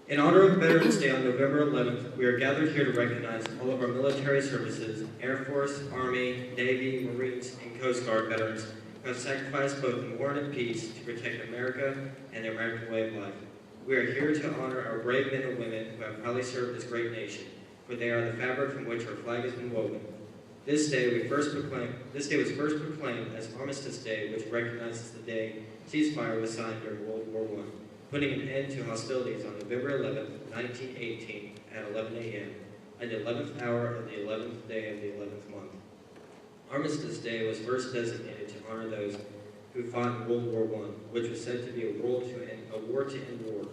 In honor of Veterans Day on November 11th, we are gathered here to recognize all of our military services, Air Force, Army, Navy, Marines, and Coast Guard veterans who have sacrificed both in war and in peace to protect America and the American way of life. We are here to honor our brave men and women who have proudly served this great nation, for they are the fabric from which our flag has been woven. This day was first proclaimed as Armistice Day, which recognizes the day ceasefire was signed during World War I, putting an end to hostilities on November 11, 1918 at 11 a.m., at the 11th hour of the 11th day of the 11th month. Armistice Day was first designated to honor those who fought in World War I, which was said to be a war to end war.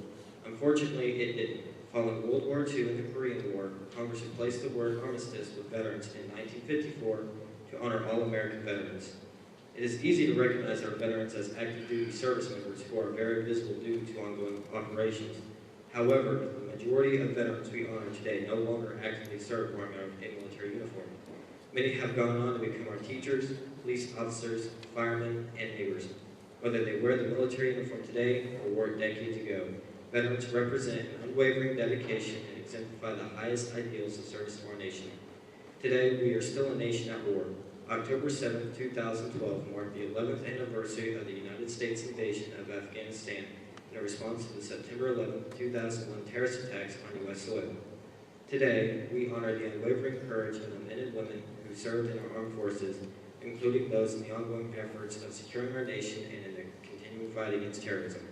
Unfortunately, it didn't. Following World War II and the Korean War, Congress replaced the word armistice with veterans in 1954 to honor all American veterans. It is easy to recognize our veterans as active duty service members who are very visible due to ongoing operations. However, the majority of veterans we honor today no longer actively serve wearing our military uniform. Many have gone on to become our teachers, police officers, firemen, and neighbors. Whether they wear the military uniform today or wore it decades ago, veterans represent an unwavering dedication and exemplify the highest ideals of service to our nation. Today, we are still a nation at war. October 7, 2012 marked the 11th anniversary of the United States invasion of Afghanistan in response to the September 11, 2001 terrorist attacks on U.S. soil. Today, we honor the unwavering courage of the men and women who served in our armed forces, including those in the ongoing efforts of securing our nation and in the continuing fight against terrorism.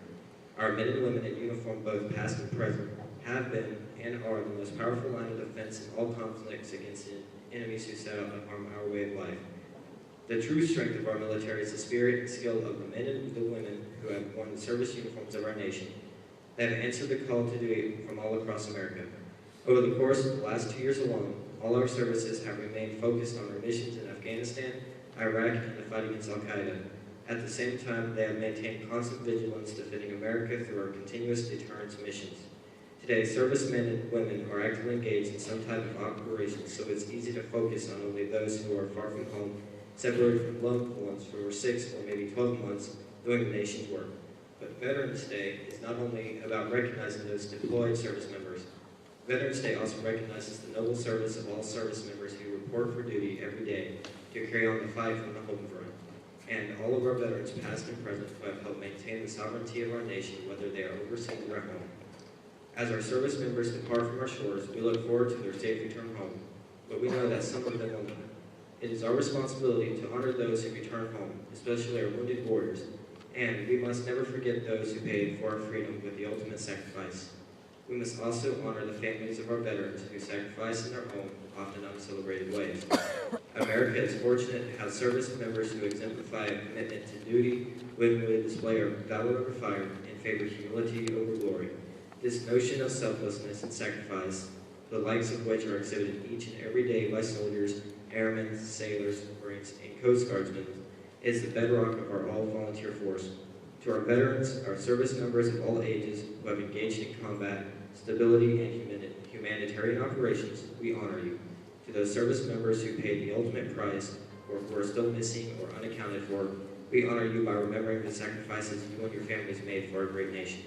Our men and women in uniform, both past and present, have been and are the most powerful line of defense in all conflicts against enemies who set out to harm our way of life. The true strength of our military is the spirit and skill of the men and the women who have worn the service uniforms of our nation. They have answered the call to duty from all across America. Over the course of the last 2 years alone, all our services have remained focused on our missions in Afghanistan, Iraq, and the fight against Al-Qaeda. At the same time, they have maintained constant vigilance defending America through our continuous deterrence missions. Today, servicemen and women are actively engaged in some type of operation, so it's easy to focus on only those who are far from home, separated from loved ones for over 6 or maybe 12 months doing the nation's work. But Veterans Day is not only about recognizing those deployed service members. Veterans Day also recognizes the noble service of all service members who report for duty every day to carry on the fight from the home front, and all of our veterans, past and present, who have helped maintain the sovereignty of our nation, whether they are overseas or at home. As our service members depart from our shores, we look forward to their safe return home, but we know that some of them will not. It is our responsibility to honor those who return home, especially our wounded warriors, and we must never forget those who paid for our freedom with the ultimate sacrifice. We must also honor the families of our veterans who sacrifice in their own, often uncelebrated ways. America is fortunate to have service members who exemplify a commitment to duty, willingly display our valor over fire, and favor humility over glory. This notion of selflessness and sacrifice, the likes of which are exhibited each and every day by soldiers, airmen, sailors, Marines, and Coast Guardsmen, is the bedrock of our all-volunteer force. To our veterans, our service members of all ages who have engaged in combat, stability, and humanitarian operations, we honor you. To those service members who paid the ultimate price, or who are still missing or unaccounted for, we honor you by remembering the sacrifices you and your families made for our great nation.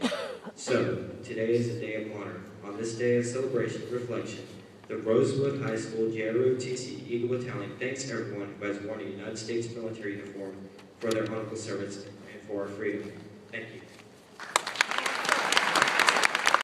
So, today is a day of honor. On this day of celebration and reflection, the Rosewood High School JROTC Eagle Battalion thanks everyone who has worn a United States military uniform for their honorable service and for our freedom. Thank you.